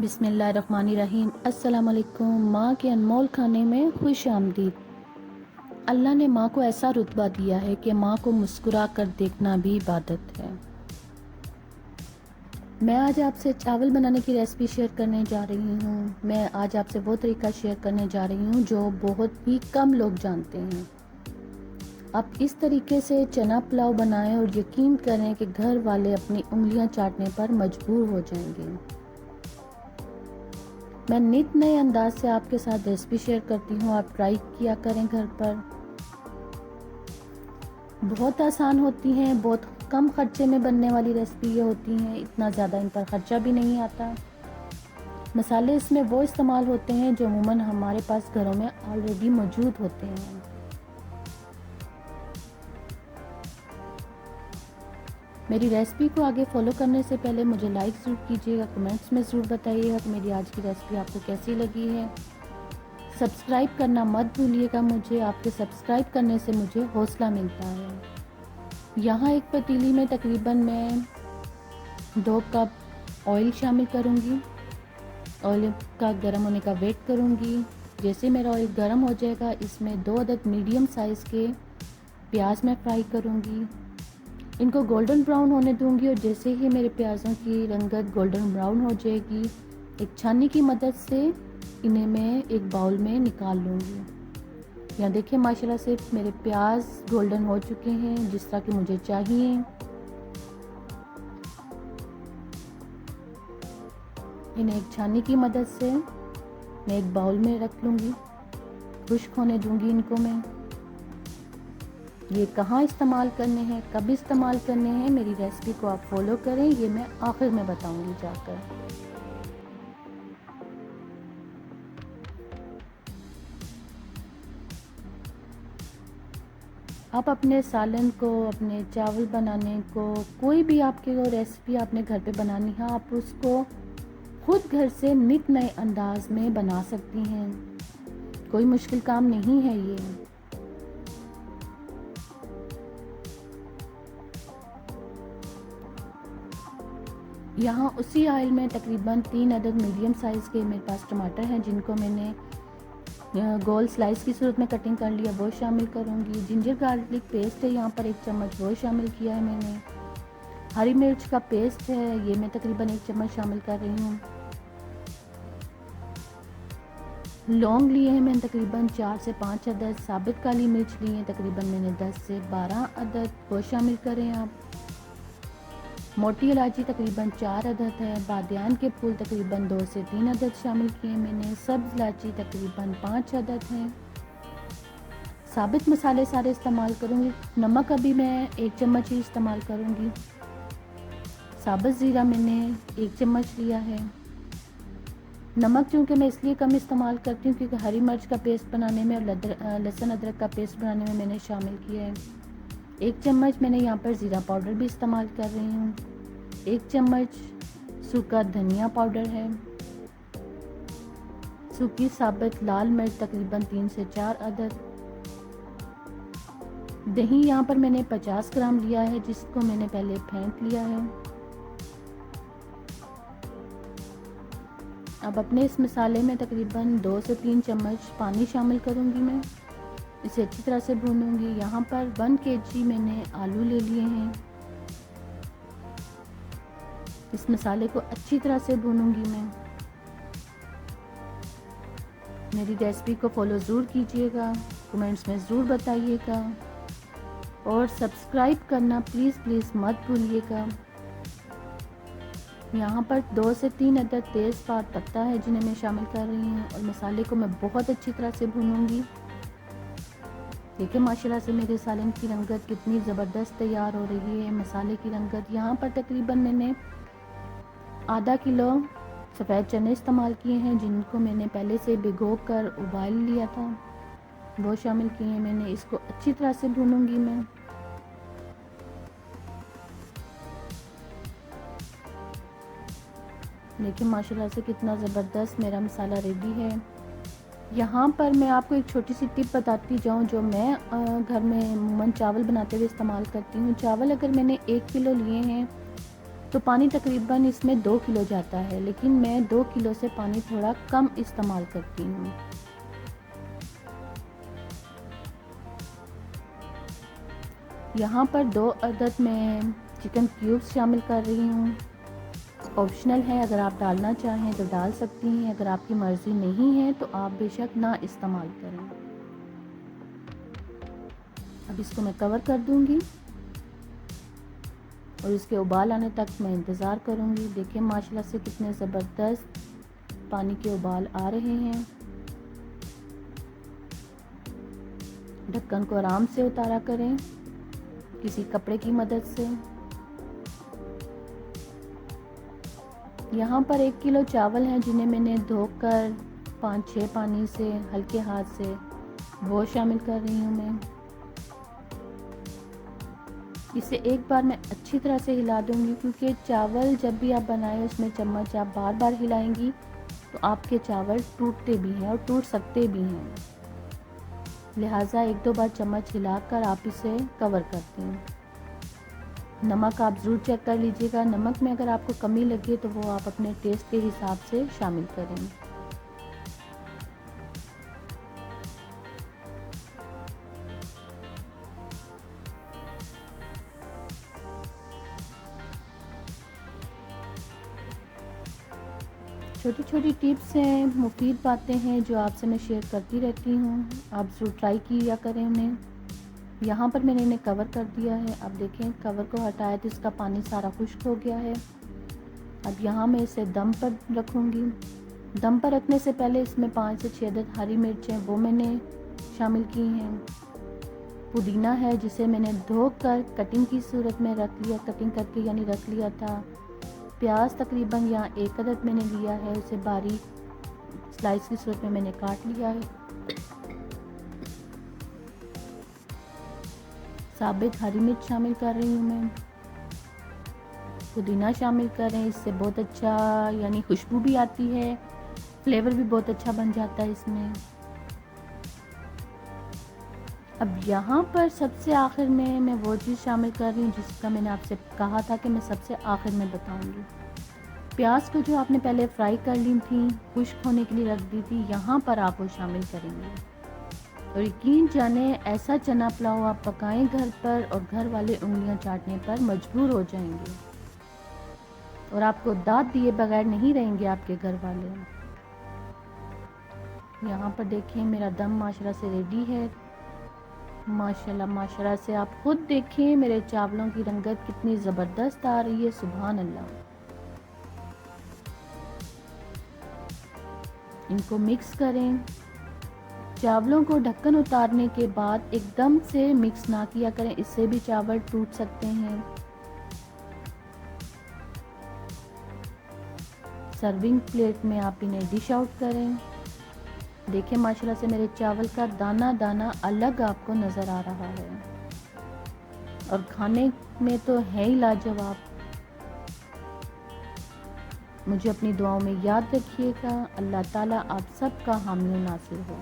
बिस्मिल्लाहिर्रहमानिर्रहीम। अस्सलाम वालेकुम। माँ के अनमोल खाने में खुश आमदीद। अल्लाह ने माँ को ऐसा रुतबा दिया है कि माँ को मुस्कुरा कर देखना भी इबादत है। मैं आज आपसे चावल बनाने की रेसिपी शेयर करने जा रही हूँ। मैं आज आपसे वो तरीका शेयर करने जा रही हूँ जो बहुत ही कम लोग जानते हैं। आप इस तरीके से चना पुलाव बनाएं और यकीन करें कि घर वाले अपनी उंगलियां चाटने पर मजबूर हो जाएंगे। मैं नित नए अंदाज से आपके साथ रेसिपी शेयर करती हूँ, आप ट्राई किया करें घर पर। बहुत आसान होती हैं, बहुत कम खर्चे में बनने वाली रेसिपी ये होती हैं, इतना ज़्यादा इन पर खर्चा भी नहीं आता। मसाले इसमें वो इस्तेमाल होते हैं जो अमूमन हमारे पास घरों में ऑलरेडी मौजूद होते हैं। मेरी रेसिपी को आगे फॉलो करने से पहले मुझे लाइक ज़रूर कीजिएगा, कमेंट्स में ज़रूर बताइएगा कि मेरी आज की रेसिपी आपको कैसी लगी है। सब्सक्राइब करना मत भूलिएगा, मुझे आपके सब्सक्राइब करने से मुझे हौसला मिलता है। यहाँ एक पतीली में तकरीबन मैं 2 कप ऑयल शामिल करूँगी। ऑयल का गर्म होने का वेट करूँगी। जैसे मेरा ऑयल गर्म हो जाएगा, इसमें 2 अदद मीडियम साइज़ के प्याज मैं फ्राई करूँगी। इनको गोल्डन ब्राउन होने दूंगी और जैसे ही मेरे प्याज़ों की रंगत गोल्डन ब्राउन हो जाएगी, एक छाननी की मदद से इन्हें मैं एक बाउल में निकाल लूँगी। यहाँ देखिए माशाल्लाह से मेरे प्याज गोल्डन हो चुके हैं, जिस तरह के मुझे चाहिए। इन्हें एक छाननी की मदद से मैं एक बाउल में रख लूँगी, खुश्क होने दूँगी इनको मैं। ये कहाँ इस्तेमाल करने हैं, कब इस्तेमाल करने हैं, मेरी रेसिपी को आप फॉलो करें, ये मैं आखिर में बताऊंगी जाकर। आप अपने सालन को, अपने चावल बनाने को, कोई भी आपके वो रेसिपी आपने घर पे बनानी है, आप उसको खुद घर से नित नए अंदाज में बना सकती हैं। कोई मुश्किल काम नहीं है ये। यहाँ उसी ऑयल में तकरीबन 3 अदद मीडियम साइज़ के मेरे पास टमाटर हैं, जिनको मैंने गोल स्लाइस की सूरत में कटिंग कर लिया, वो शामिल करूँगी। जिंजर गार्लिक पेस्ट है यहाँ पर 1 चम्मच, वो शामिल किया है मैंने। हरी मिर्च का पेस्ट है, ये मैं तकरीबन 1 चम्मच शामिल कर रही हूँ। लौंग लिए हैं मैंने तकरीबन 4 से 5 अदद। साबित काली मिर्च लिए हैं तकरीबन मैंने 10 से 12 अदद, वो शामिल करें आप। मोटी इलायची तकरीबन 4 अदद है। बादियान के फूल तकरीबन 2 से 3 अदद शामिल किए मैंने। सब्ज़ इलायची तकरीबन 5 अदद हैं। साबित मसाले सारे इस्तेमाल करूँगी। नमक अभी मैं 1 चम्मच ही इस्तेमाल करूँगी। साबित ज़ीरा मैंने 1 चम्मच लिया है। नमक चूँकि मैं इसलिए कम इस्तेमाल करती हूँ क्योंकि हरी मिर्च का पेस्ट बनाने में और लहसुन अदरक का पेस्ट बनाने में मैंने शामिल किया है। 1 चम्मच मैंने यहाँ पर ज़ीरा पाउडर भी इस्तेमाल कर रही हूँ। 1 चम्मच सूखा धनिया पाउडर है। सूखी साबित लाल मिर्च तकरीबन 3 से 4 अदद। दही यहाँ पर मैंने 50 ग्राम लिया है, जिसको मैंने पहले फेंट लिया है। अब अपने इस मसाले में तकरीबन 2 से 3 चम्मच पानी शामिल करूँगी मैं। इसे अच्छी तरह से भूनूंगी। यहाँ पर 1 kg मैंने आलू ले लिए हैं। इस मसाले को अच्छी तरह से भूनूंगी मैं। मेरी रेसिपी को फॉलो ज़रूर कीजिएगा, कमेंट्स में ज़रूर बताइएगा और सब्सक्राइब करना प्लीज़ मत भूलिएगा। यहाँ पर 2 से 3 अदद तेज़पात पत्ता है जिन्हें मैं शामिल कर रही हूँ और मसाले को मैं बहुत अच्छी तरह से भूनूंगी। देखिए माशाल्लाह से मेरे सालन की रंगत कितनी ज़बरदस्त तैयार हो रही है। मसाले की रंगत यहाँ पर तकरीबन मैंने आधा किलो सफ़ेद चने इस्तेमाल किए हैं, जिनको मैंने पहले से भिगो कर उबाल लिया था, वो शामिल किए हैं मैंने। इसको अच्छी तरह से भूनूंगी मैं। देखिए माशाल्लाह से कितना ज़बरदस्त मेरा मसाला रेडी है। यहाँ पर मैं आपको एक छोटी सी टिप बताती जाऊँ जो मैं घर में अमूमन चावल बनाते हुए इस्तेमाल करती हूँ। चावल अगर मैंने 1 किलो लिए हैं तो पानी तकरीबन इसमें 2 किलो जाता है, लेकिन मैं 2 किलो से पानी थोड़ा कम इस्तेमाल करती हूँ। यहाँ पर 2 अदद मैं चिकन क्यूब्स शामिल कर रही हूँ। ऑप्शनल है, अगर आप डालना चाहें तो डाल सकती हैं, अगर आपकी मर्ज़ी नहीं है तो आप बेशक ना इस्तेमाल करें। अब इसको मैं कवर कर दूँगी और इसके उबाल आने तक मैं इंतज़ार करूँगी। देखिए माशाल्लाह से कितने ज़बरदस्त पानी के उबाल आ रहे हैं। ढक्कन को आराम से उतारा करें किसी कपड़े की मदद से। यहाँ पर 1 किलो चावल हैं जिन्हें मैंने धोकर 5-6 पानी से हल्के हाथ से वो शामिल कर रही हूँ मैं। इसे एक बार मैं अच्छी तरह से हिला दूँगी, क्योंकि चावल जब भी आप बनाएं उसमें चम्मच आप बार बार हिलाएंगी तो आपके चावल टूटते भी हैं और टूट सकते भी हैं। लिहाजा 1-2 बार चम्मच हिलाकर आप इसे कवर करते हैं। नमक आप ज़रूर चेक कर लीजिएगा। नमक में अगर आपको कमी लगे तो वो आप अपने टेस्ट के हिसाब से शामिल करें। छोटी छोटी टिप्स हैं, मुफीद बातें हैं जो आपसे मैं शेयर करती रहती हूँ। आप ज़रूर ट्राई किया करें उन्हें। यहाँ पर मैंने इन्हें कवर कर दिया है। अब देखें कवर को हटाया तो इसका पानी सारा खुश्क हो गया है। अब यहाँ मैं इसे दम पर रखूँगी। दम पर रखने से पहले इसमें 5 से 6 अदद हरी मिर्चें वो मैंने शामिल की हैं। पुदीना है जिसे मैंने धोकर कटिंग की सूरत में रख लिया, कटिंग करके यानी रख लिया था। प्याज तकरीबन यहाँ 1 अदद मैंने लिया है, उसे बारीक स्लाइस की सूरत में मैंने काट लिया है। साबित हरी मिर्च शामिल कर रही हूँ मैं। पुदीना शामिल करें, इससे बहुत अच्छा यानी खुशबू भी आती है, फ्लेवर भी बहुत अच्छा बन जाता है इसमें। अब यहाँ पर सबसे आखिर में मैं वो चीज़ शामिल कर रही हूँ जिसका मैंने आपसे कहा था कि मैं सबसे आखिर में बताऊँगी। प्याज को जो आपने पहले फ्राई कर ली थी, खुश्क होने के लिए रख दी थी, यहाँ पर आप वो शामिल करेंगे। और यकीन जाने ऐसा चना पुलाव आप पकाएं घर पर और घर वाले उंगलियां चाटने पर मजबूर हो जाएंगे और आपको दाद दिए बगैर नहीं रहेंगे आपके घर वाले। यहाँ पर देखें मेरा दम माशाल्लाह से रेडी है। माशाल्लाह माशाल्लाह से आप खुद देखें मेरे चावलों की रंगत कितनी ज़बरदस्त आ रही है, सुभान अल्लाह। इनको मिक्स करें। चावलों को ढक्कन उतारने के बाद एकदम से मिक्स ना किया करें, इससे भी चावल टूट सकते हैं। सर्विंग प्लेट में आप इन्हें डिश आउट करें। देखिए माशाल्लाह से मेरे चावल का दाना दाना अलग आपको नज़र आ रहा है और खाने में तो है ही लाजवाब। मुझे अपनी दुआओं में याद रखिएगा। अल्लाह ताला आप सबका हामी नासिर हो।